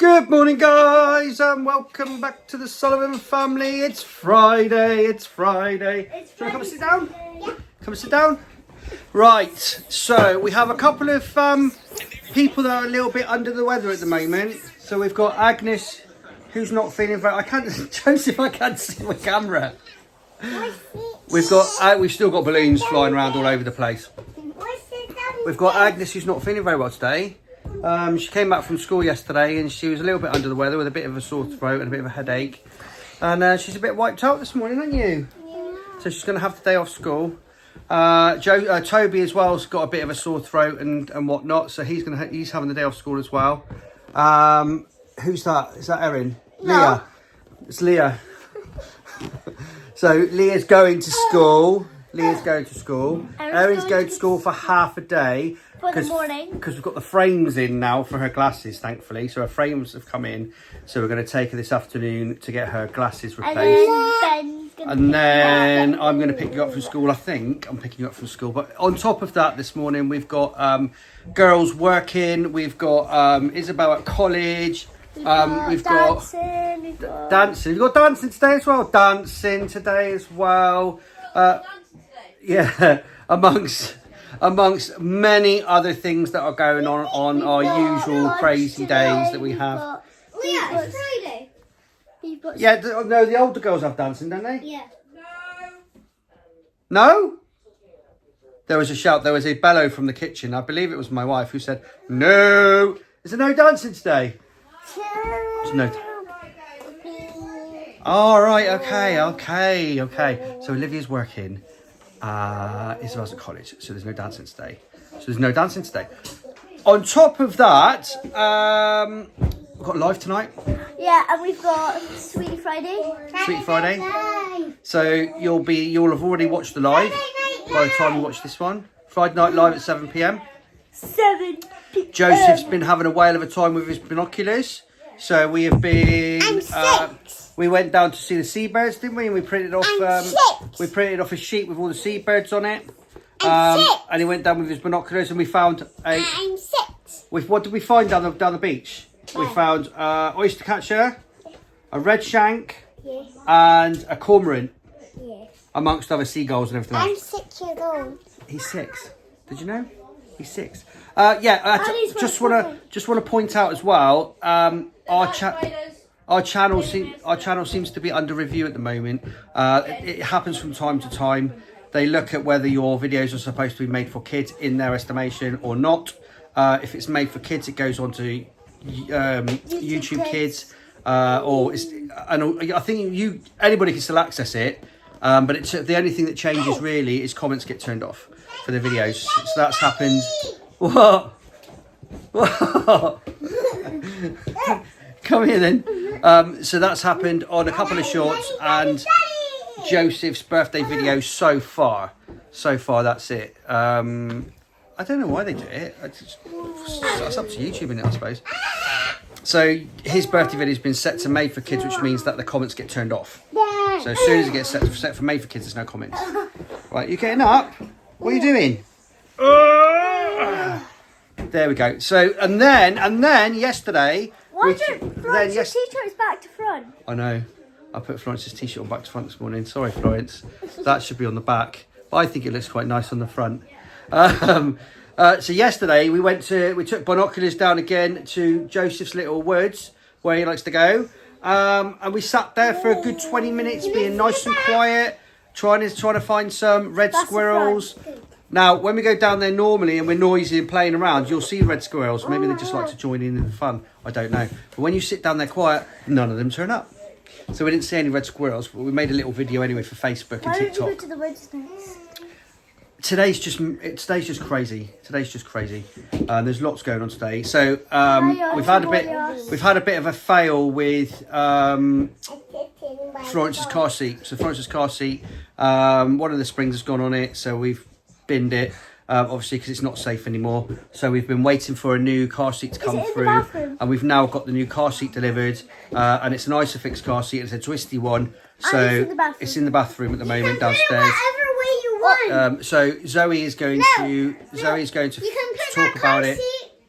Good morning, guys, and welcome back to the Sullivan family. It's Friday. Do you want to come and sit down? Yeah. Come and sit down. Right, so we have a couple of people that are a little bit under the weather at the moment. So we've got Agnes, who's not feeling very... Joseph, I can't see my camera. We've still got balloons flying around all over the place. We've got Agnes, who's not feeling very well today. She came back from school yesterday and she was a little bit under the weather with a bit of a sore throat and a bit of a headache. And she's a bit wiped out this morning, aren't you? Yeah. So she's going to have the day off school. Toby as well has got a bit of a sore throat and whatnot, so he's having the day off school as well. Who's that? Is that Erin? No. Leah. It's Leah. So Leah's going to school. Erin's going to school for half a day. For the morning. Because we've got the frames in now for her glasses, thankfully. So her frames have come in. So we're going to take her this afternoon to get her glasses replaced. And then I'm going to pick you up from school. I think I'm picking you up from school. But on top of that, this morning we've got girls working. We've got Isabel at college. We've got dancing. We've got dancing today as well. Yeah, amongst many other things that are going on our usual crazy days that we have. It's Friday. Yeah, no, the older girls have dancing, don't they? Yeah. No? There was a shout, there was a bellow from the kitchen. I believe it was my wife who said, no. Is there no dancing today? There's no. All right, okay. So Olivia's working. Isabel's at college, so there's no dancing today. On top of that, we've got live tonight. Yeah, and we've got Sweetie Friday. So you'll have already watched the live by the time you watch this one. Friday night live at 7 p.m. 7 p.m. Joseph's been having a whale of a time with his binoculars. So we have been. We went down to see the seabirds, didn't we? And we printed off. We printed off a sheet with all the seabirds on it. And he went down with his binoculars, and we found a. What did we find down the beach? We found oyster catcher, a red shank, and a cormorant, amongst other seagulls and everything. I'm 6 years old. He's 6. Did you know? He's 6. Just want to point out as well. Our channel seems to be under review at the moment. It happens from time to time. They look at whether your videos are supposed to be made for kids in their estimation or not. If it's made for kids, it goes on to YouTube Kids, and I think anybody can still access it. But the only thing that changes really is comments get turned off for the videos. So that's happened. What? Come here then. So that's happened on a couple of shorts and Joseph's birthday video so far. That's it. I don't know why they do it. It's up to YouTube, isn't it, I suppose. So his birthday video has been set to made for kids, which means that the comments get turned off. So as soon as it gets set for made for kids, there's no comments. Right, you getting up? What are you doing? There we go. So and then yesterday. Why don't Florence's t-shirts back to front? I know. I put Florence's t-shirt on back to front this morning. Sorry, Florence. That should be on the back. But I think it looks quite nice on the front. So yesterday we took binoculars down again to Joseph's little woods where he likes to go. And we sat there for a good 20 minutes being nice and quiet, trying to find some red squirrels. Now, when we go down there normally and we're noisy and playing around, you'll see red squirrels. Maybe they just like to join in the fun. I don't know. But when you sit down there quiet, none of them turn up. So we didn't see any red squirrels, but we made a little video anyway for Facebook and TikTok. Why don't you go to the woods next? Today's just crazy. There's lots going on today. So we've had a bit of a fail with Florence's car seat. So Florence's car seat, one of the springs has gone on it, so we've binned it. Obviously because it's not safe anymore. So we've been waiting for a new car seat to come through, and we've now got the new car seat delivered. And it's an ISOFIX car seat. It's a twisty one. So it's in the bathroom at the moment downstairs. So Zoe is going to talk about it.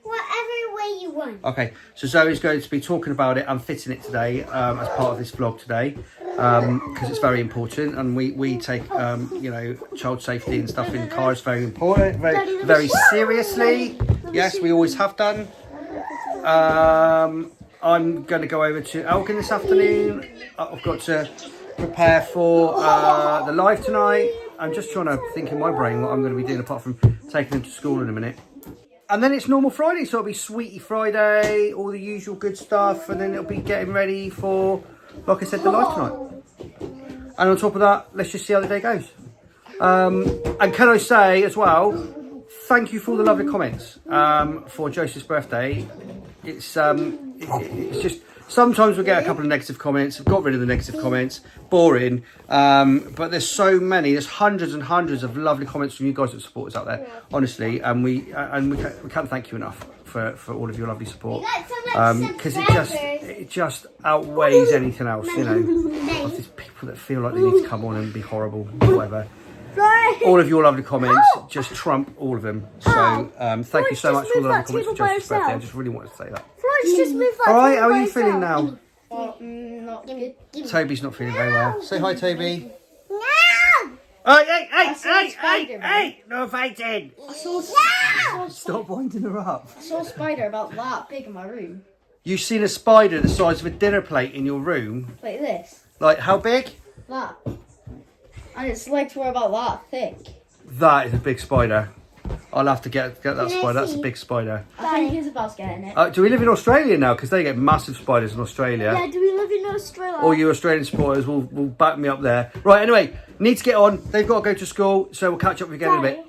Whatever way you want. Okay, so Zoe's going to be talking about it and fitting it today as part of this vlog today, because it's very important, and we take you know, child safety and stuff in cars very important, very seriously. Yes, we always have done. I'm going to go over to Elgin this afternoon. I've got to prepare for the live tonight. I'm just trying to think in my brain what I'm going to be doing apart from taking them to school in a minute. And then it's normal Friday, so it'll be Sweetie Friday, all the usual good stuff, and then it'll be getting ready for, like I said, the live tonight. And on top of that, let's just see how the day goes. And can I say as well, thank you for all the lovely comments for Joseph's birthday. It's just, sometimes we get a couple of negative comments. I've got rid of the negative comments. Boring. But there's so many. There's hundreds and hundreds of lovely comments from you guys that support us out there. Honestly, and we can't thank you enough for all of your lovely support. Because it just outweighs anything else. You know, of these people that feel like they need to come on and be horrible, or whatever. All of your lovely comments just trump all of them. So thank you so much for all the lovely comments for Joseph's birthday. I just really wanted to say that. All right, how are you feeling now? Not good. Toby's not feeling very well. Say hi, Toby. No! Hey! No fighting! Stop winding her up. I saw a spider about that big in my room. You've seen a spider the size of a dinner plate in your room? Like this. Like how big? That. And its legs were about that thick. That is a big spider. I'll have to get that spider. That's a big spider. I think Isabel's getting it. Do we live in Australia now? Because they get massive spiders in Australia. Yeah, do we live in Australia? All you Australian supporters will back me up there. Right, anyway, need to get on. They've got to go to school, so we'll catch up with you again in a bit.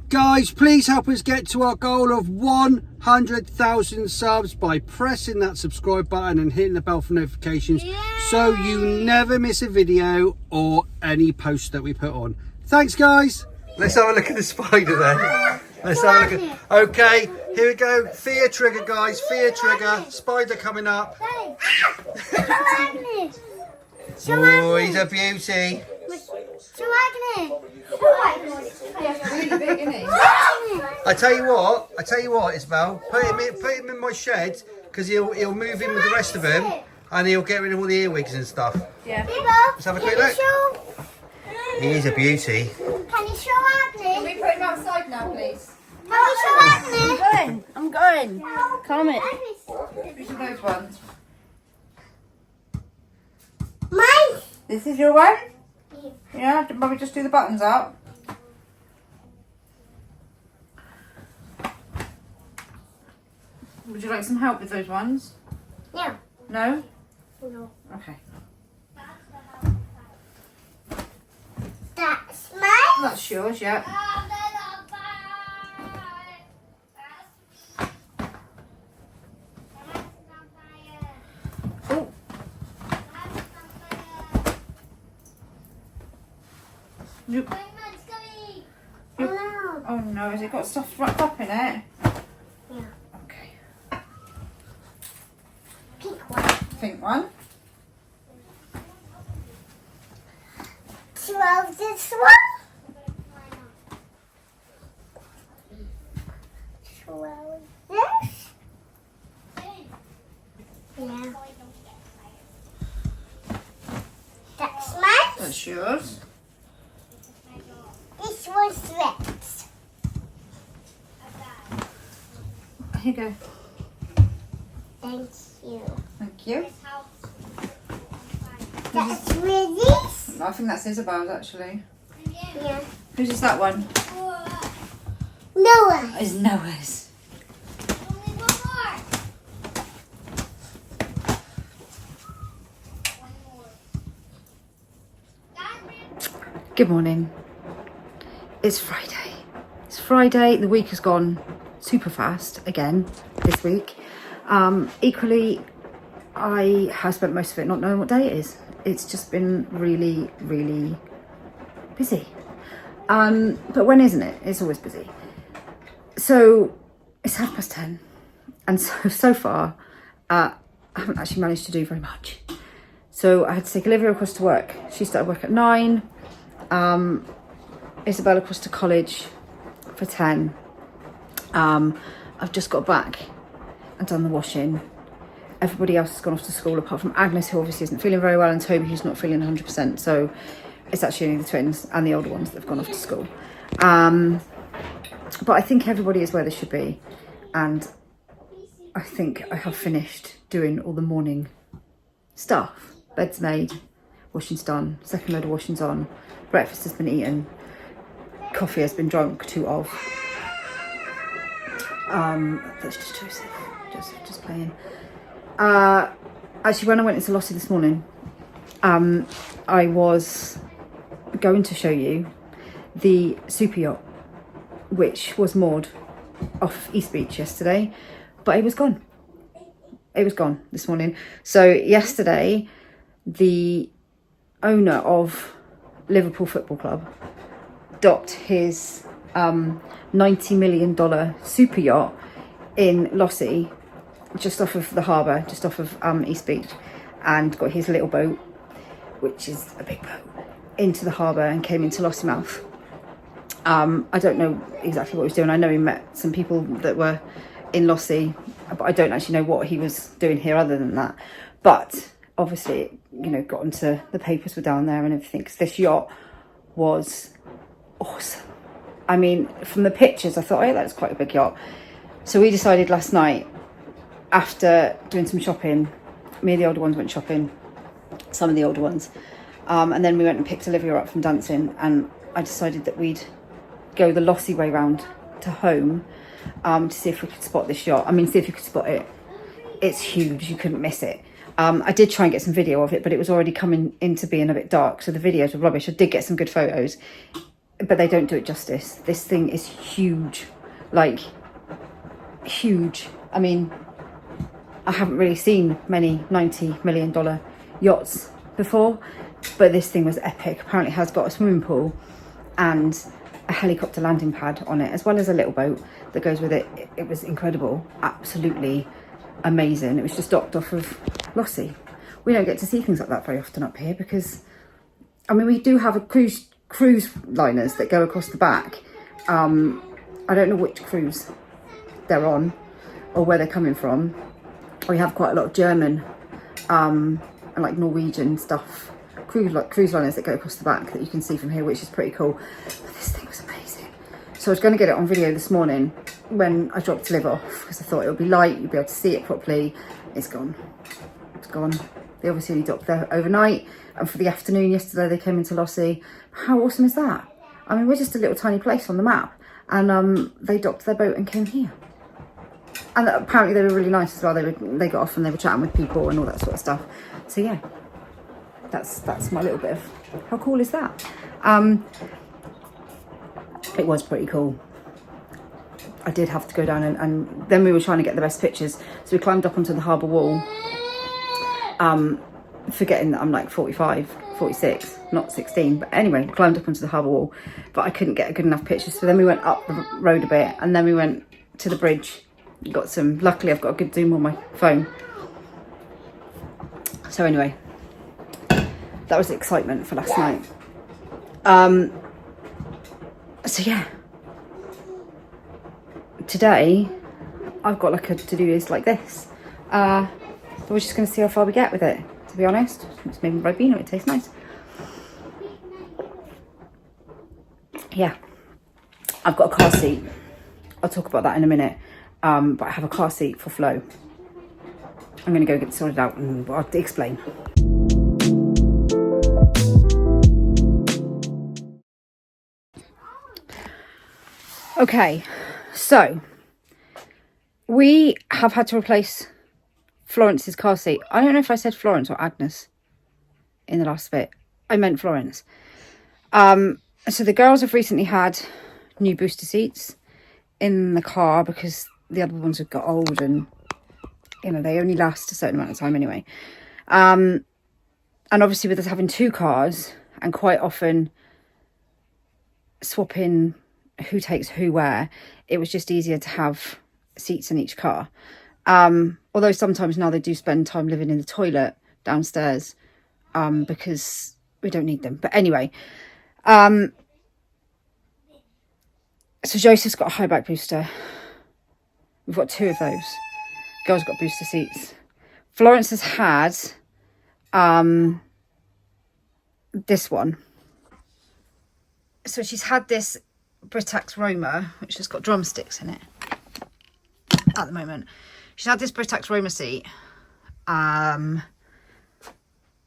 Guys, please help us get to our goal of 100,000 subs by pressing that subscribe button and hitting the bell for notifications, so you never miss a video or any post that we put on. Thanks, guys. Let's have a look at the spider then. Let's have a look at. Okay, here we go. Fear trigger, guys. Fear trigger. Spider coming up. Oh, he's a beauty. Really big, isn't he? I tell you what, Isabel. Put him in my shed, because he'll move in with the rest of them, and he'll get rid of all the earwigs and stuff. Yeah. Let's have a quick look. He's a beauty. Can you show Agnes? Can we put him outside now, please? Can you show Agnes? I'm going. Calm it. Which of those ones? Mine? This is your one? Yeah, did Mummy just do the buttons up? Would you like some help with those ones? No. No? No. Okay. That's mine? That's yours, yeah. Oh, you, Oh no. oh no, has it got stuff wrapped up in it? Yeah. Okay. Pink one. Pink one. Twelve this one. 12 this. Yeah. That's mine. That's yours. This one's Rex. Here you go. Thank you. Thank you. That's Rizzy's. I think that's Isabel's actually. Yeah. Whose is that one? Noah. It's Noah's. Good morning. It's Friday. It's Friday. The week has gone super fast again this week. Equally, I have spent most of it not knowing what day it is. It's just been really, really busy. But when isn't it? It's always busy. So it's 10:30, and so far I haven't actually managed to do very much. So I had to take Olivia across to work. She started work at 9. Isabel across to college for 10. I've just got back and done the washing. Everybody else has gone off to school apart from Agnes, who obviously isn't feeling very well, and Toby, who's not feeling 100%. So it's actually only the twins and the older ones that have gone off to school. But I think everybody is where they should be. And I think I have finished doing all the morning stuff. Bed's made, washing's done, second load of washing's on, breakfast has been eaten, coffee has been drunk, 2 of. That's just Joseph, just playing. Actually, when I went into Lossie this morning, I was going to show you the super yacht, which was moored off East Beach yesterday, but it was gone. It was gone this morning. So yesterday, the owner of Liverpool Football Club docked his $90 million super yacht in Lossie, just off of the harbour, just off of East Beach, and got his little boat, which is a big boat, into the harbour and came into Lossiemouth. I don't know exactly what he was doing. I know he met some people that were in Lossie, but I don't actually know what he was doing here other than that. But obviously, you know, got into the papers were down there and everything, because this yacht was awesome. I mean, from the pictures, I thought, oh, that's quite a big yacht. So we decided last night, after doing some shopping, me and the older ones went shopping, some of the older ones, and then we went and picked Olivia up from dancing, and I decided that we'd go the Lossie way round to home to see if we could spot this yacht. I mean, see if you could spot it. It's huge, you couldn't miss it. I did try and get some video of it, but it was already coming into being a bit dark, so the videos were rubbish. I did get some good photos, but they don't do it justice. This thing is huge, like huge. I mean, I haven't really seen many $90 million yachts before, but this thing was epic. Apparently it has got a swimming pool and a helicopter landing pad on it, as well as a little boat that goes with it. It was incredible, absolutely amazing. It was just docked off of Lossie. We don't get to see things like that very often up here, because I mean, we do have a cruise liners that go across the back. I don't know which cruise they're on or where they're coming from. We have quite a lot of German and like Norwegian stuff, cruise liners that go across the back that you can see from here, which is pretty cool. But this thing was amazing. So I was going to get it on video this morning when I dropped Liv off, because I thought it would be light, you'd be able to see it properly. It's gone. It's gone. They obviously only docked there overnight, and for the afternoon yesterday they came into Lossie. How awesome is that? I mean, we're just a little tiny place on the map, and they docked their boat and came here. And apparently they were really nice as well. They got off and they were chatting with people and all that sort of stuff. So yeah, that's my little bit of, how cool is that? It was pretty cool. I did have to go down and then we were trying to get the best pictures. So we climbed up onto the harbour wall, forgetting that I'm like 45, 46, not 16. But anyway, climbed up onto the harbour wall, but I couldn't get a good enough picture. So then we went up the road a bit, and then we went to the bridge. Got some, luckily I've got a good zoom on my phone. So anyway, that was the excitement for last night. So yeah, today I've got like a to-do list like this. So we're just going to see how far we get with it, to be honest. It's made with Ribena, it tastes nice. Yeah, I've got a car seat. I'll talk about that in a minute. But I have a car seat for FLO. I'm going to go get it sorted out and I'll explain. Okay, so we have had to replace Florence's car seat. I don't know if I said Florence or Agnes in the last bit. I meant Florence. So the girls have recently had new booster seats in the car because the other ones have got old, and you know, they only last a certain amount of time anyway. And obviously with us having 2 cars and quite often swapping who takes who where, it was just easier to have seats in each car. Although sometimes now they do spend time living in the toilet downstairs because we don't need them. But anyway, So Joseph's got a high back booster. We've got 2 of those. Girls got booster seats. Florence has had this one. So she's had this Britax Roma, which has got drumsticks in it at the moment. She's had this Britax Roma seat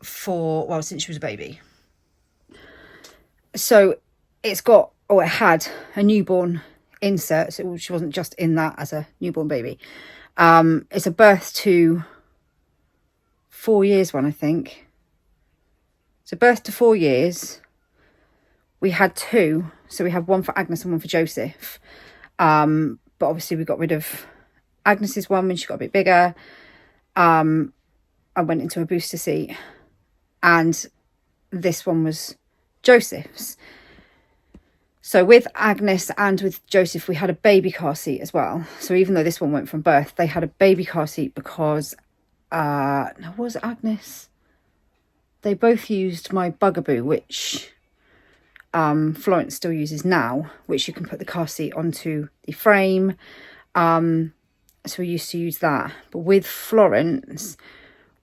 since she was a baby. So it's got, or it had, a newborn insert. So she wasn't just in that as a newborn baby. It's a birth to 4 years one, I think. So birth to 4 years. We had 2. So we had one for Agnes and one for Joseph. But obviously we got rid of Agnes's one when she got a bit bigger. I went into a booster seat. And this one was Joseph's. So with Agnes and with Joseph, we had a baby car seat as well. So even though this one went from birth, they had a baby car seat because, was Agnes? They both used my Bugaboo, which Florence still uses now, which you can put the car seat onto the frame. So we used to use that. But with Florence,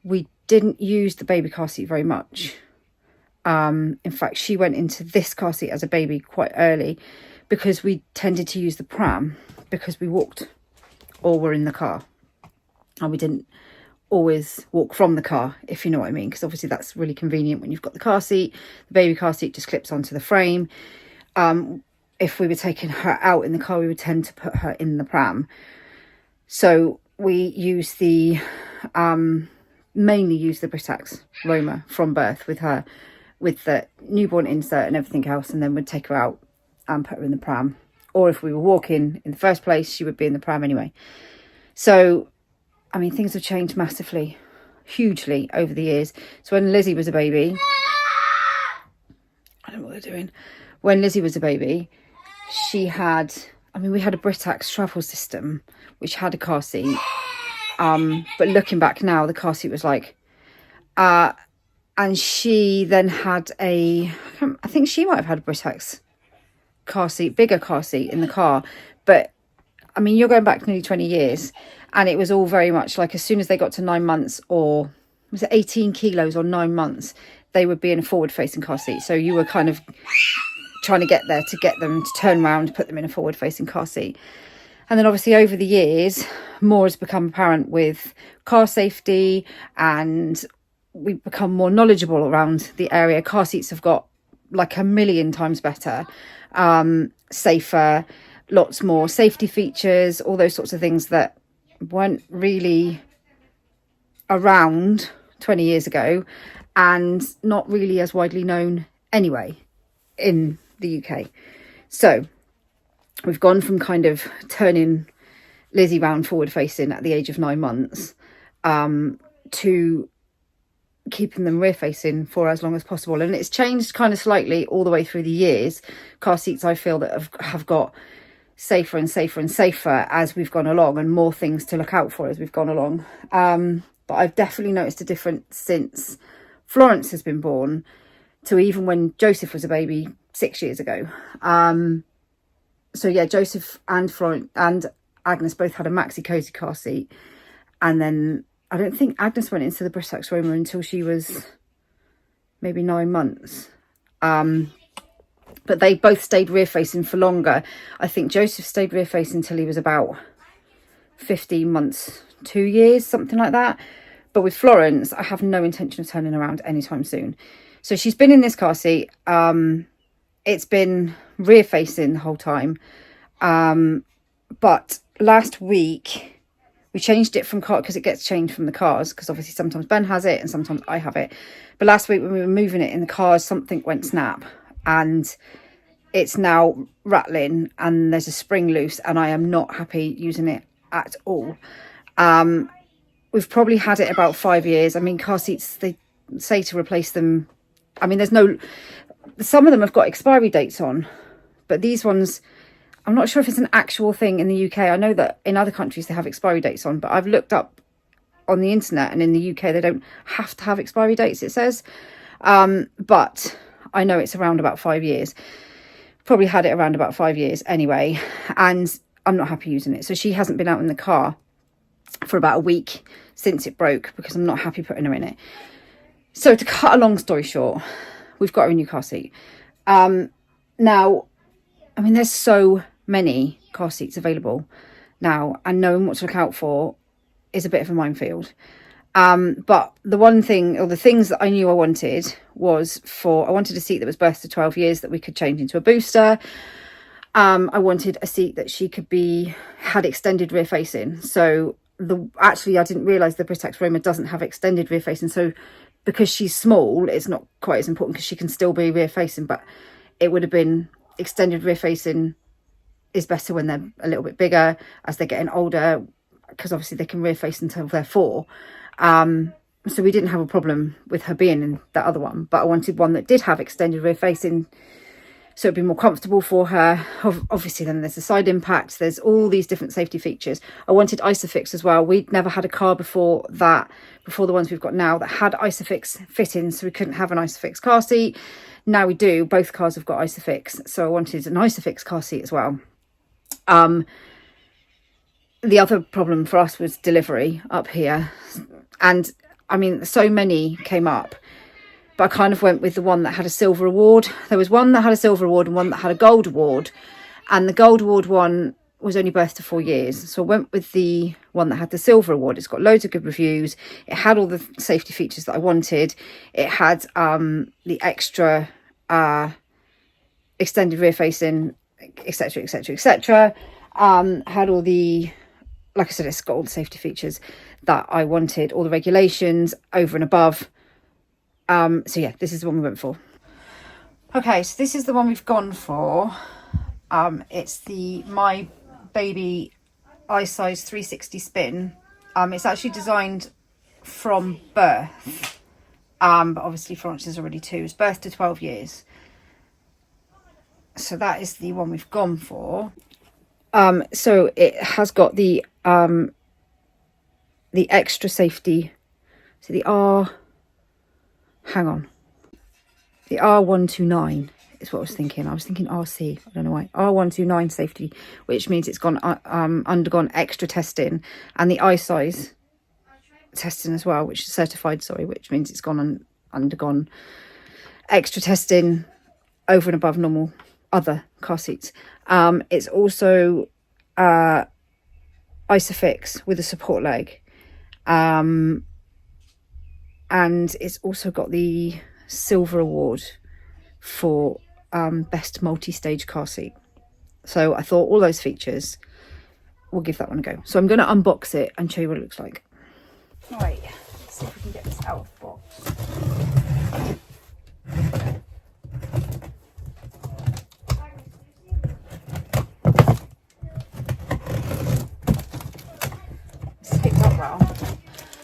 we didn't use the baby car seat very much. In fact, she went into this car seat as a baby quite early because we tended to use the pram because we walked or were in the car. And we didn't always walk from the car, if you know what I mean, because obviously that's really convenient when you've got the car seat. The baby car seat just clips onto the frame. If we were taking her out in the car, we would tend to put her in the pram. So we use the mainly use the Britax Roma from birth with her, with the newborn insert and everything else, and then we'd take her out and put her in the pram. Or if we were walking in the first place, she would be in the pram anyway. So, I mean, things have changed massively, hugely over the years. So when Lizzie was a baby, I don't know what they're doing. When Lizzie was a baby, she had, we had a Britax travel system, which had a car seat. But looking back now, the car seat was like, and she then had I think she might have had a Britax car seat, bigger car seat in the car. But I mean, you're going back nearly 20 years and it was all very much like as soon as they got to 9 months, or was it 18 kilos or 9 months, they would be in a forward facing car seat. So you were kind of trying to get there to get them to turn around, put them in a forward facing car seat. And then obviously over the years, more has become apparent with car safety, and we've become more knowledgeable around the area. Car seats have got like a million times better, safer, lots more safety features, all those sorts of things that weren't really around 20 years ago and not really as widely known anyway in the UK. So we've gone from kind of turning Lizzie round forward facing at the age of 9 months to keeping them rear facing for as long as possible. And it's changed kind of slightly all the way through the years. Car seats, I feel, that have got safer and safer and safer as we've gone along, and more things to look out for as we've gone along. But I've definitely noticed a difference since Florence has been born to even when Joseph was a baby 6 years ago. So yeah, Joseph and Florence and Agnes both had a maxi cozy car seat, and then I don't think Agnes went into the Britax Roma until she was maybe 9 months. But they both stayed rear facing for longer. I think Joseph stayed rear facing until he was about 15 months, 2 years, something like that. But with Florence, I have no intention of turning around anytime soon. So she's been in this car seat. It's been rear facing the whole time. But last week we changed it from car, because it gets changed from the cars, because obviously sometimes Ben has it and sometimes I have it. But last week when we were moving it in the cars, something went snap and it's now rattling and there's a spring loose, and I am not happy using it at all. We've probably had it about 5 years. I mean, car seats, they say to replace them. I mean, some of them have got expiry dates on, but these ones, I'm not sure if it's an actual thing in the UK. I know that in other countries they have expiry dates on, but I've looked up on the internet and in the UK they don't have to have expiry dates, it says. But I know it's around about 5 years. probably had it around about 5 years anyway, and I'm not happy using it. So she hasn't been out in the car for about a week since it broke because I'm not happy putting her in it. So to cut a long story short, we've got her a new car seat. Now, I mean, there's so many car seats available now, and knowing what to look out for is a bit of a minefield. But the one thing, or the things that I knew I wanted I wanted a seat that was birth to 12 years that we could change into a booster. I wanted a seat that she could had extended rear facing. So actually I didn't realise the Britax Roma doesn't have extended rear facing. So because she's small, it's not quite as important because she can still be rear facing, but it would have been extended rear facing is better when they're a little bit bigger as they're getting older, because obviously they can rear face until they're 4. So we didn't have a problem with her being in that other one, but I wanted one that did have extended rear facing so it'd be more comfortable for her. Obviously then there's the side impact, there's all these different safety features. I wanted ISOFIX as well. We'd never had a car before the ones we've got now that had ISOFIX fittings, so we couldn't have an ISOFIX car seat. Now we do, both cars have got ISOFIX, so I wanted an ISOFIX car seat as well. The other problem for us was delivery up here, and I mean so many came up, but I kind of went with the one that had a silver award. There was one that had a silver award and one that had a gold award, and the gold award one was only birth to 4 years, so I went with the one that had the silver award. It's got loads of good reviews, it had all the safety features that I wanted, it had the extra extended rear facing, etc, etc, etc, had all the, like I said, it's got all the safety features that I wanted, all the regulations over and above. So yeah, this is the one we went for. Okay, so this is the one we've gone for. It's the My Baby Isize 360 spin. It's actually designed from birth, but obviously Florence is already 2. It's birth to 12 years. So that is the one we've gone for. So it has got the extra safety. So the the R129 is what I was thinking. I was thinking RC, I don't know why. R129 safety, which means it's gone undergone extra testing, and the Isize testing as well, which is certified, sorry, which means it's undergone extra testing over and above normal other car seats. It's also ISOFIX with a support leg, and it's also got the silver award for best multi-stage car seat. So I thought all those features, we'll give that one a go. So I'm going to unbox it and show you what it looks like. All right, let's see if we can get this out of the box.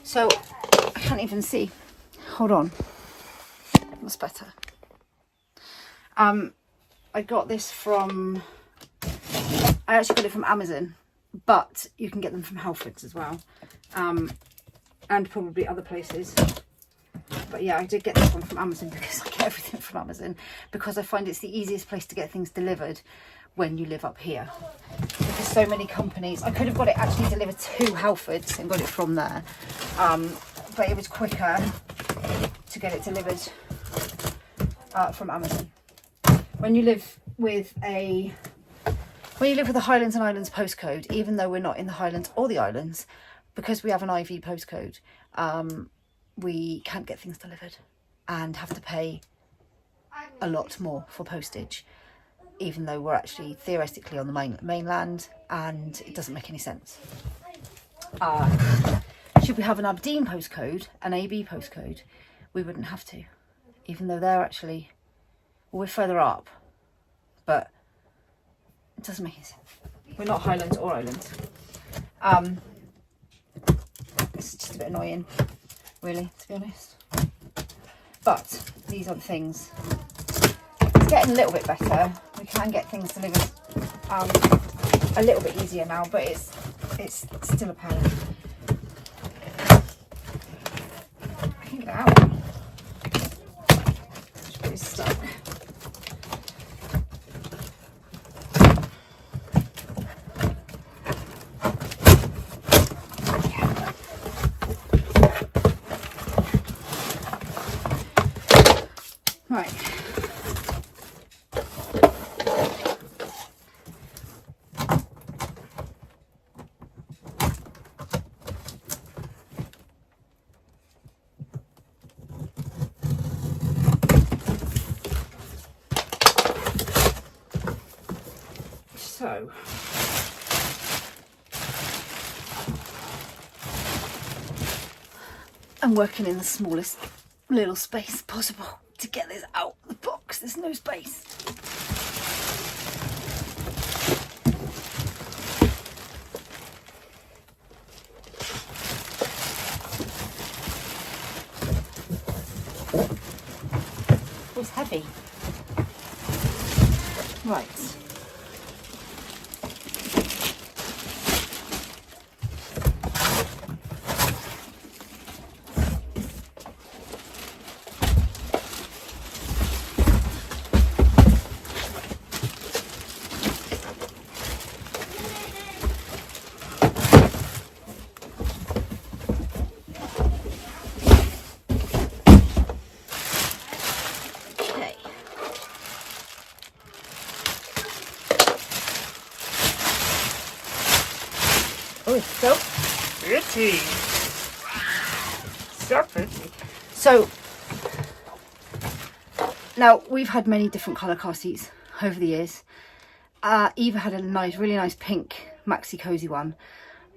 So I can't even see. Hold on. That's better. I got this from, I actually got it from Amazon, but you can get them from Halfords as well, and probably other places. But yeah, I did get this one from Amazon because I get everything from Amazon, because I find it's the easiest place to get things delivered when you live up here, because so many companies, I could have got it actually delivered to Halfords and got it from there, but it was quicker to get it delivered from Amazon. When you live with a Highlands and Islands postcode, even though we're not in the Highlands or the Islands, because we have an IV postcode, we can't get things delivered and have to pay a lot more for postage, even though we're actually theoretically on the mainland, and it doesn't make any sense. Should we have an Aberdeen postcode, an AB postcode, we wouldn't have to, even though they're actually, well, we're further up, but it doesn't make any sense. We're not Highlands or Islands. It's just a bit annoying, really, to be honest. But these are the things. It's getting a little bit better. We can get things delivered a little bit easier now, but it's still a pain. I can get it out. It's pretty stuck. Right. So, I'm working in the smallest little space possible to get this out of the box. There's no space. Oh, it's heavy. Right. Okay. Oh, it's so pretty. So pretty. So, now we've had many different colour car seats over the years. Eva had a really nice pink maxi cozy one.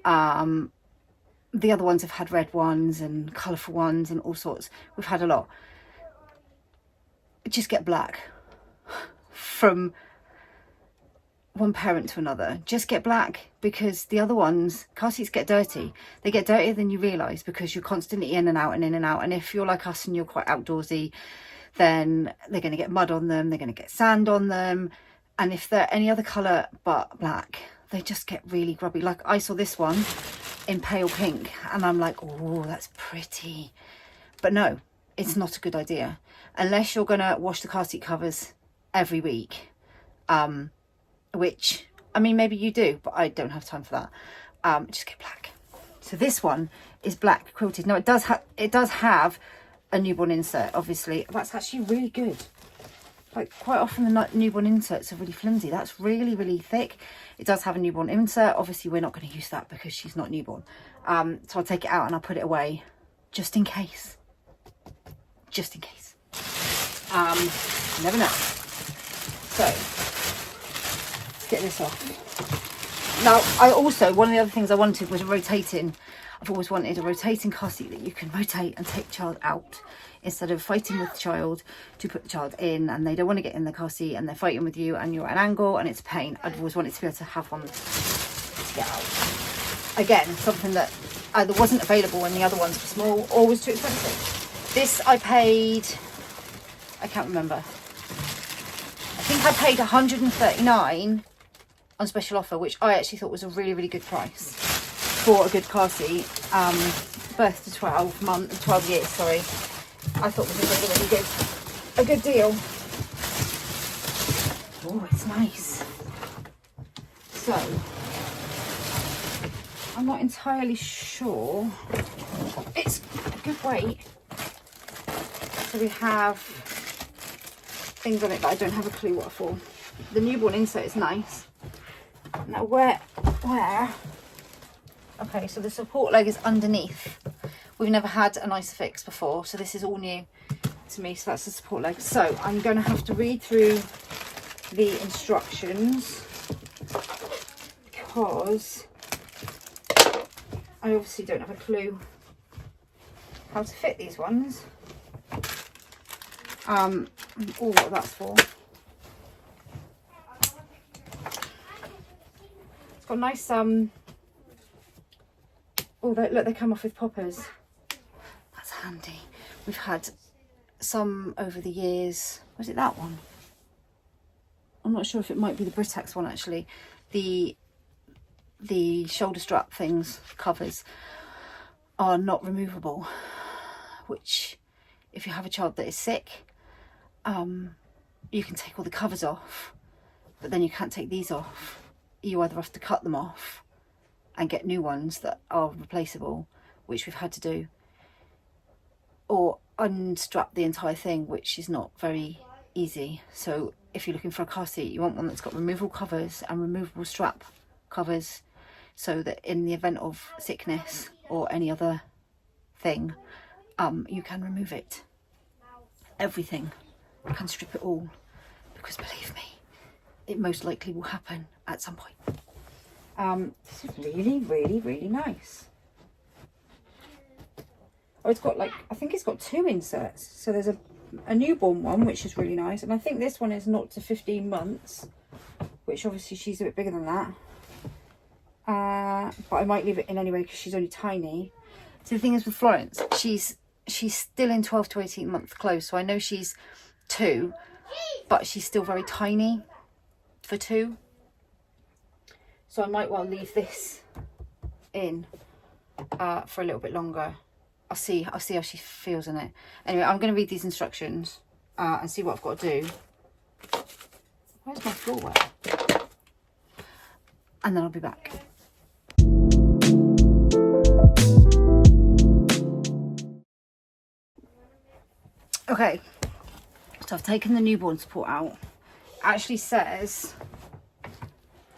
The other ones have had red ones and colourful ones and all sorts. We've had a lot. Just get black from one parent to another. Just get black, because the other ones, car seats get dirty. They get dirtier than you realise because you're constantly in and out and in and out. And if you're like us and you're quite outdoorsy, then they're going to get mud on them, they're going to get sand on them. And if they're any other colour but black, they just get really grubby. Like I saw this one in pale pink and I'm like, oh, that's pretty. But no, it's not a good idea. Unless you're going to wash the car seat covers every week. Which, I mean, maybe you do, but I don't have time for that. Just get black. So this one is black quilted. Now it does have a newborn insert, obviously. That's actually really good. Like quite often the newborn inserts are really flimsy. That's really, really thick. It does have a newborn insert. Obviously we're not going to use that because she's not newborn. So I'll take it out and I'll put it away just in case. Just in case. Never know. So, let's get this off. Now, one of the other things I wanted was rotating. I've always wanted a rotating car seat that you can rotate and take the child out instead of fighting with the child to put the child in, and they don't want to get in the car seat and they're fighting with you and you're at an angle and it's a pain. I've always wanted to be able to have one to get out. Again, something that either wasn't available when the other ones were small or was too expensive. This I paid, I can't remember. I think I paid $139 on special offer, which I actually thought was a really, really good price for a good car seat. Birth to 12 years, sorry. I thought this was a good deal. Oh, it's nice. So, I'm not entirely sure. It's a good weight. So we have things on it, but I don't have a clue what for. The newborn insert is nice. Now where? Okay, so the support leg is underneath. We've never had an ISOFIX before, so this is all new to me. So that's the support leg. So I'm going to have to read through the instructions because I obviously don't have a clue how to fit these ones. Or what that's for. It's got nice oh, look, they come off with poppers. That's handy. We've had some over the years. Was it that one? I'm not sure if it might be the Britax one actually. The shoulder strap things, covers, are not removable, which if you have a child that is sick, you can take all the covers off, but then you can't take these off. You either have to cut them off and get new ones that are replaceable, which we've had to do, or unstrap the entire thing, which is not very easy. So if you're looking for a car seat, you want one that's got removable covers and removable strap covers, so that in the event of sickness or any other thing, you can remove it. Everything. You can strip it all, because believe me, it most likely will happen at some point. This is really, really, really nice. Oh, it's got like, I think it's got 2 inserts. So there's a newborn one, which is really nice. And I think this one is 0 to 15 months, which obviously she's a bit bigger than that. But I might leave it in anyway because she's only tiny. So the thing is with Florence, she's still in 12 to 18 month clothes. So I know she's 2, but she's still very tiny for 2. So I might well leave this in for a little bit longer. I'll see how she feels in it. Anyway, I'm going to read these instructions and see what I've got to do. Where's my floor wet? And then I'll be back. Okay, so I've taken the newborn support out. It actually says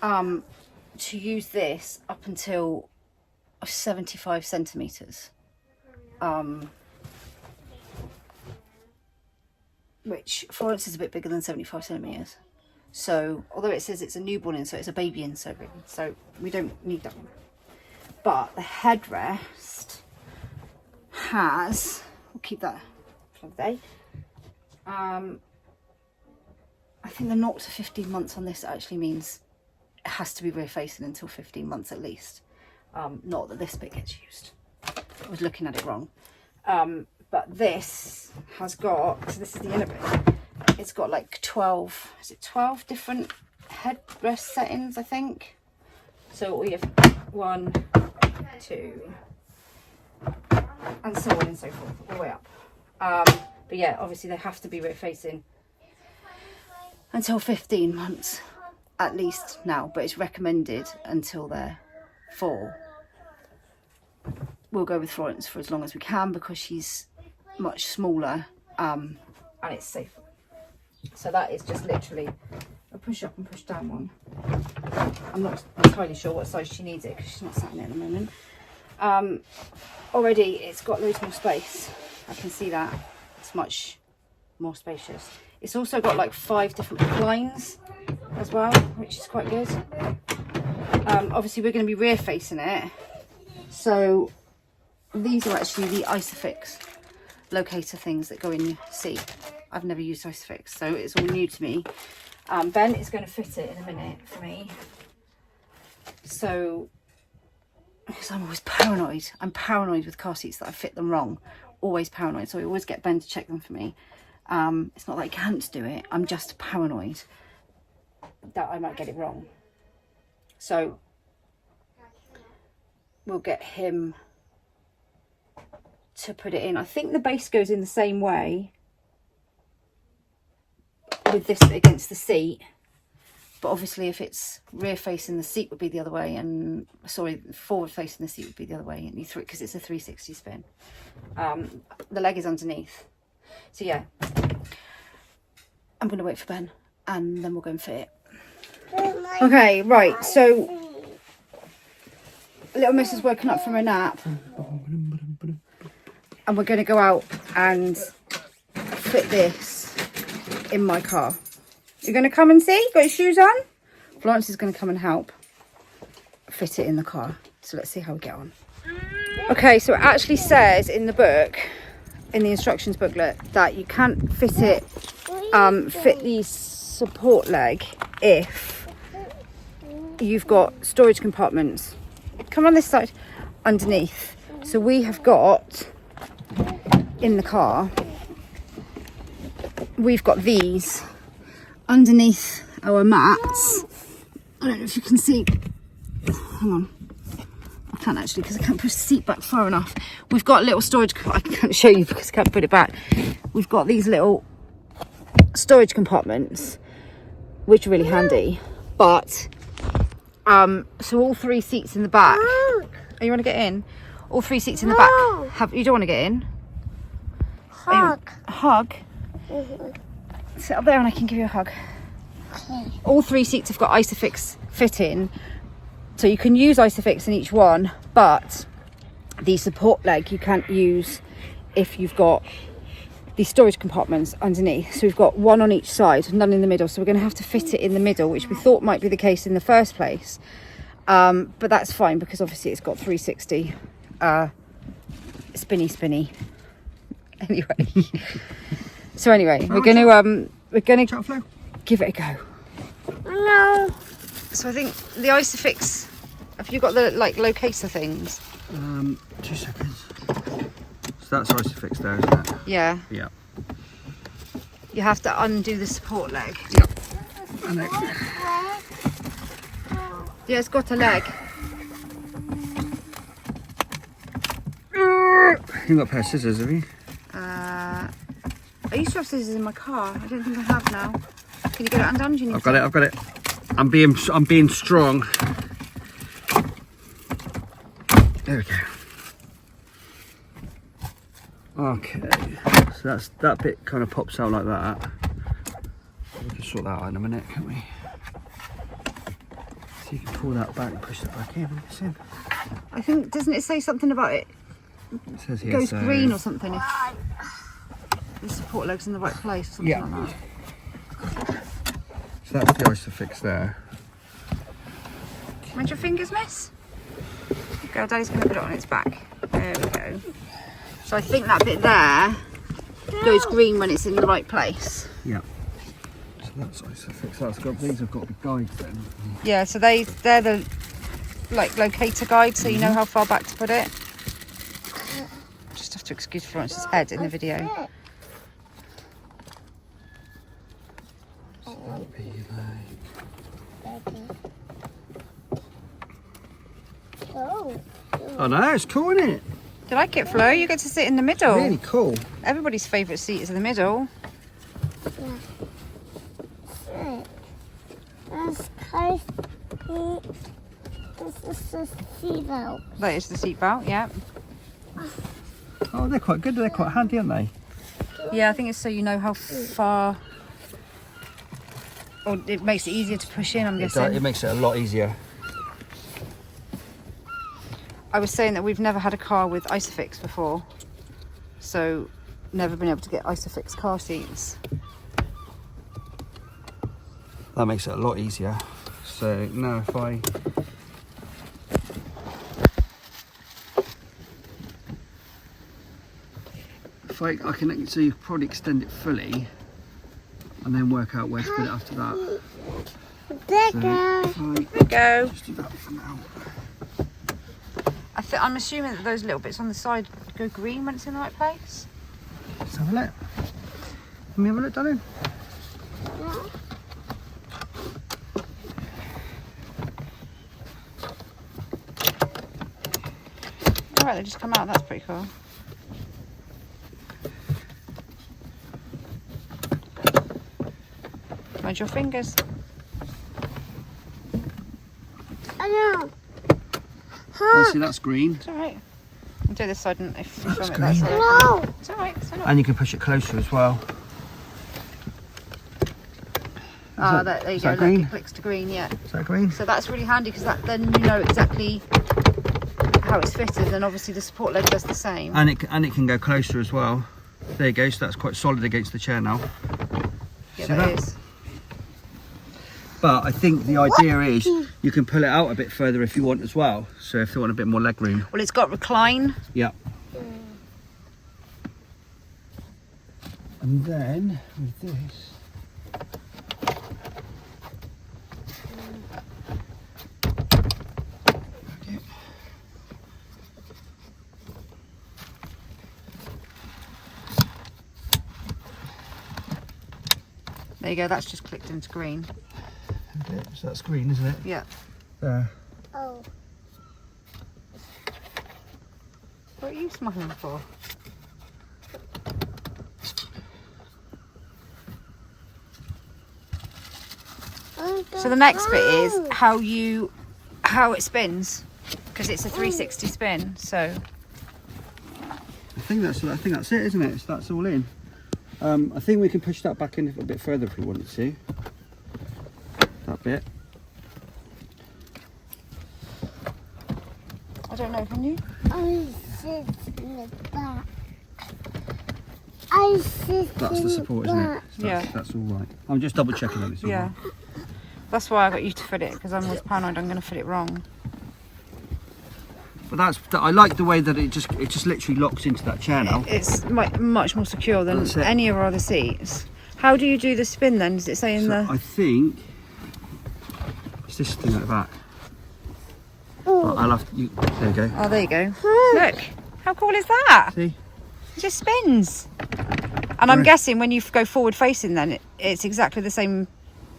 to use this up until 75 centimetres. Which Florence is a bit bigger than 75 centimetres. So, although it says it's a newborn insert, it's a baby insert, so we don't need that one. But the headrest has, we'll keep that for the day. I think the 0 to 15 months on this actually means it has to be rear facing until 15 months at least. Not that this bit gets used. I was looking at it wrong. But this has got, so this is the inner bit, it's got like 12, is it 12 different headrest settings, I think. So we have 1, 2, and so on and so forth, all the way up. But yeah, obviously they have to be rear facing until 15 months at least now, but it's recommended until they're 4. We'll go with Florence for as long as we can because she's much smaller and it's safer. So that is just literally a push up and push down one. I'm not entirely sure what size she needs it because she's not sat in it at the moment. Already it's got loads more space. I can see that. It's much more spacious. It's also got like 5 different reclines as well, which is quite good. Obviously we're going to be rear facing it. So these are actually the ISOFIX locator things that go in your seat. I've never used ISOFIX, so it's all new to me. Ben is going to fit it in a minute for me. So, because I'm always paranoid. I'm paranoid with car seats that I fit them wrong. Always paranoid. So I always get Ben to check them for me. It's not that I can't do it. I'm just paranoid that I might get it wrong. So we'll get him to put it in. I think the base goes in the same way with this bit against the seat, but obviously if it's rear facing, the seat would be the other way, and sorry, forward facing, the seat would be the other way, and you throw it because it's a 360 spin. The leg is underneath. So yeah, I'm gonna wait for Ben and then we'll go and fit it. Okay, right, so little miss has woken up from her nap and we're going to go out and fit this in my car. You're going to come and see? Got your shoes on? Florence is going to come and help fit it in the car. So let's see how we get on. Okay, so it actually says in the book, in the instructions booklet, that you can't fit it, fit the support leg if you've got storage compartments. Come on this side, underneath. So we have got, in the car, we've got these underneath our mats. I don't know if you can see. Hang on. I can't actually because I can't push the seat back far enough. We've got little storage, I can't show you because I can't put it back. We've got these little storage compartments, which are really handy. But, so all 3 seats in the back. Oh, you want to get in? All 3 seats in the back. You don't want to get in? Hug. A hug? Sit up there and I can give you a hug. Okay. All 3 seats have got ISOFIX fitting, so you can use ISOFIX in each one, but the support leg you can't use if you've got these storage compartments underneath. So we've got one on each side, none in the middle, so we're going to have to fit it in the middle, which we thought might be the case in the first place, but that's fine because obviously it's got 360 spinny anyway. So anyway, we're gonna give it a go. No. So I think the ISOFIX, have you got the like locator things? 2 seconds. So that's ISOFIX there, isn't it? Yeah. Yeah. You have to undo the support leg. And it, Yeah, it's got a leg. you've got a pair of scissors, have you? I used to have scissors in my car. I don't think I have now. Can you get it undone? Do you need I've got it. I'm being strong. There we go. Okay, so that bit kind of pops out like that. We can sort that out in a minute, can't we? So you can pull that back and push that back in. It's in. I think, doesn't it say something about it? It says here, Goes so- green or something if the support leg's in the right place or something Yeah. like that. So that's the ISOFIX there. Mind your fingers, miss? Go, Daddy's going to put it on its back. There we go. So I think that bit there goes green when it's in the right place. Yeah. So that's ISOFIX. These have got to be guides then. Yeah, so they're the like locator guide, so you know how far back to put it. Just have to excuse Florence's head in the video. So that'll be like... Oh no, it's cool, isn't it? Do you like it, Flo? You get to sit in the middle. Really cool. Everybody's favourite seat is in the middle. This is the seatbelt. That is the seat belt, yeah. Oh, they're quite good. They're quite handy, aren't they? Yeah, I think it's so you know how far... Or it makes it easier to push in, I'm guessing. It makes it a lot easier. I was saying that we've never had a car with ISOFIX before, so never been able to get ISOFIX car seats. That makes it a lot easier. So now if I can, so you probably extend it fully and then work out where to put it after that. There So goes. if I There we go. just do that for now. I'm assuming that those little bits on the side go green when it's in the right place. Let's have a look. Let me have a look, darling. Alright, they just come out. That's pretty cool. Mind your fingers. I know. Oh, see, that's green. It's alright. I'll do this side and if you That's film it that green. side. No. It's alright. It's alright. And you can push it closer as well. Ah, there you is go. that Look, green? it clicks to green. Yeah. Is that green? So that's really handy because that then you know exactly how it's fitted, and obviously the support leg does the same. And it can go closer as well. There you go. So that's quite solid against the chair now. Yeah, see that that? is. But I think the idea is you can pull it out a bit further if you want as well. So if you want a bit more leg room. Well, it's got recline. Yeah. And then with this. There you go. That's just clicked into green. So that's green, isn't it? Yeah. There. Oh. What are you smiling for? So the next bit is how it spins, because it's a 360 spin. So I think that's it, isn't it? So that's all in. I think we can push that back in a little bit further if we wanted to. That bit. I don't know, can you? I sit in the back. I sit That's in the support, isn't it? back. So that's all right. I'm just double checking that it's all Yeah. right. That's why I got you to fit it, because I'm always paranoid I'm going to fit it wrong. But I like the way that it just literally locks into that chair now. It's much more secure than That's it. any of our other seats. How do you do the spin then? Does it say in So the... I think it's this thing at the back. But I'll have to, there you go. Oh, there you go. Look, how cool is that? See? It just spins. And I'm guessing when you go forward facing then, it's exactly the same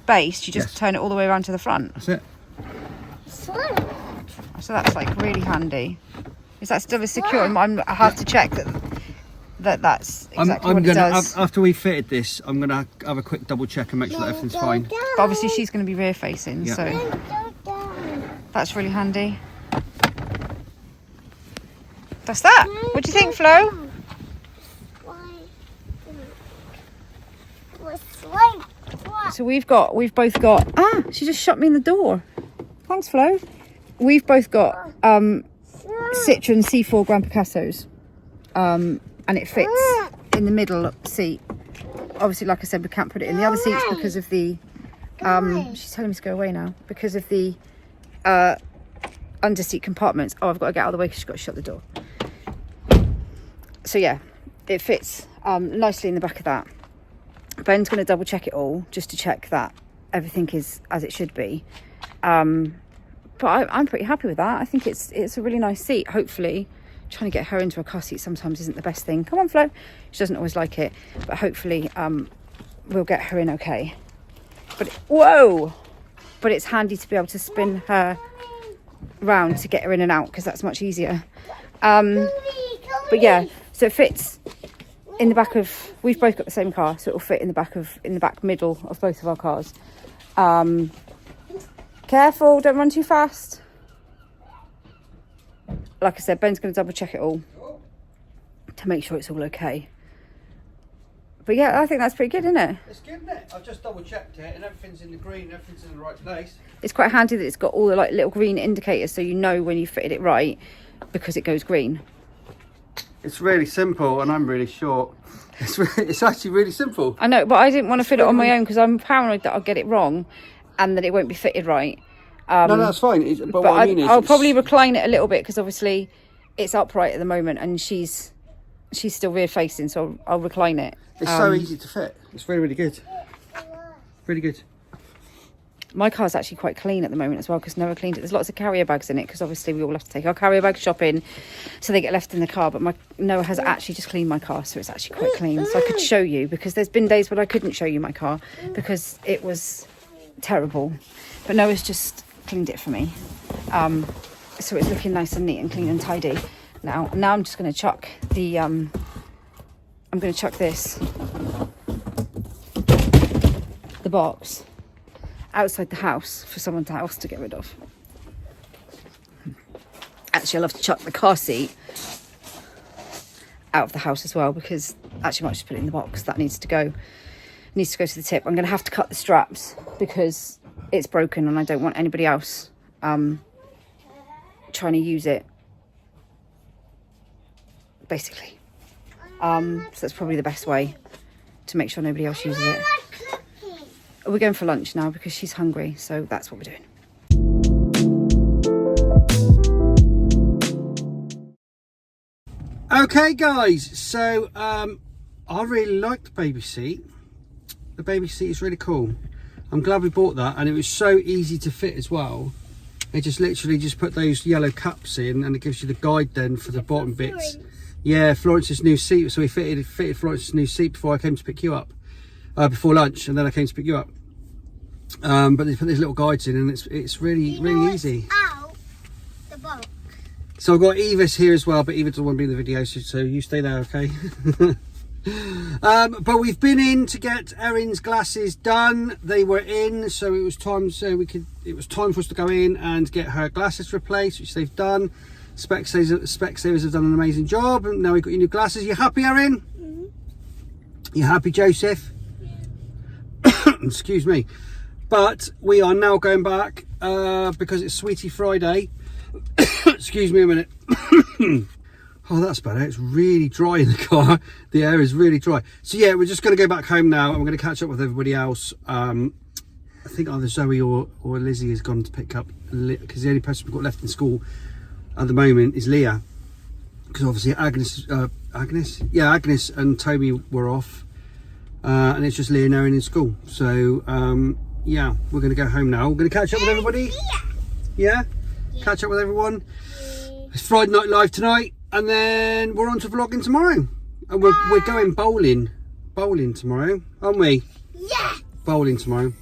base. You just Yes. turn it all the way around to the front. That's it. Slide. So that's like really handy. Is that still as secure? I have to check that's exactly I'm what it gonna does. after we fitted this, I'm gonna have a quick double check and make sure that everything's fine. But obviously she's going to be rear facing, Yeah. so that's really handy. That's that. What do you think, Flo? So we've both got. She just shut me in the door. Thanks, Flo. We've both got Citroen C4 Grand Picassos, and it fits in the middle seat. Obviously, like I said, we can't put it in the other seats because of the. She's telling me to go away now because of the under seat compartments. Oh, I've got to get out of the way because she's got to shut the door. So yeah, it fits nicely in the back of that. Ben's going to double check it all just to check that everything is as it should be. But I'm pretty happy with that. I think it's a really nice seat. Hopefully, trying to get her into a car seat sometimes isn't the best thing. Come on, Flo. She doesn't always like it, but hopefully we'll get her in okay. But whoa! But it's handy to be able to spin her round to get her in and out because that's much easier. But yeah, so it fits in the back of. We've both got the same car, so it'll fit in the back middle of both of our cars. Careful, don't run too fast. Like I said, Ben's going to double check it all to make sure it's all okay. But yeah, I think that's pretty good, isn't it? It's good, isn't it? I've just double checked it and everything's in the green, everything's in the right place. It's quite handy that it's got all the like little green indicators so you know when you fitted it right because it goes green. It's really simple and I'm really short. It's actually really simple. I know, but I didn't want to fit it on my own because I'm paranoid that I'll get it wrong and that it won't be fitted right. No, that's fine. But what I mean is... I'll probably recline it a little bit because obviously it's upright at the moment and she's still rear facing, so I'll recline it. It's so easy to fit. It's really, really good. Really good. My car's actually quite clean at the moment as well because Noah cleaned it. There's lots of carrier bags in it because obviously we all have to take our carrier bags shopping, so they get left in the car. But Noah has actually just cleaned my car, so it's actually quite clean. So I could show you because there's been days when I couldn't show you my car because it was terrible. But Noah's just cleaned it for me, so it's looking nice and neat and clean and tidy. Now I'm just going to chuck the I'm going to chuck this, the box, outside the house for someone else to get rid of. Actually, I'll have to chuck the car seat out of the house as well because actually I might just put it in the box. That needs to go to the tip. I'm going to have to cut the straps because it's broken and I don't want anybody else trying to use it, basically. So that's probably the best way to make sure nobody else uses it. We're going for lunch now because she's hungry, so that's what we're doing. Okay, guys. So I really like the baby seat. The baby seat is really cool. I'm glad we bought that, and it was so easy to fit as well. They just literally just put those yellow cups in, and it gives you the guide then for the bottom bits. Yeah, Florence's new seat. So we fitted Florence's new seat before I came to pick you up, before lunch, and then I came to pick you up. But they put these little guides in, and it's really easy. Out the box. So I've got Eva's here as well, but Eva doesn't want to be in the video, so you stay there, okay? But we've been in to get Erin's glasses done. They were in, so it was time. It was time for us to go in and get her glasses replaced, which they've done. Specsavers have done an amazing job. And now we've got your new glasses. You happy, Erin? You happy, Joseph? Excuse me. But we are now going back because it's Sweetie Friday. Excuse me a minute. Oh, that's better. It's really dry in the car. The air is really dry. So yeah, we're just going to go back home now and we're going to catch up with everybody else. I think either Zoe or Lizzie has gone to pick up, because the only person we've got left in school at the moment is Leah. Because obviously Agnes and Toby were off. And it's just Leah and Erin in school. So yeah, we're going to go home now. We're going to catch up with everybody. Yeah? Catch up with everyone. It's Friday Night Live tonight. And then we're on to vlogging tomorrow. And we're going bowling tomorrow, aren't we? Yeah. Bowling tomorrow.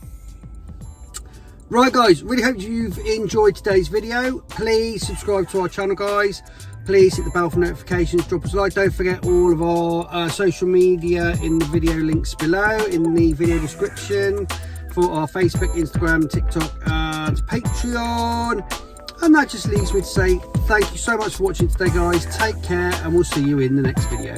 Right guys, really hope you've enjoyed today's video. Please subscribe to our channel, guys. Please hit the bell for notifications, drop us a like. Don't forget all of our social media in the video links below, in the video description, for our Facebook, Instagram, TikTok and Patreon. And that just leaves me to say thank you so much for watching today, guys. Take care and we'll see you in the next video.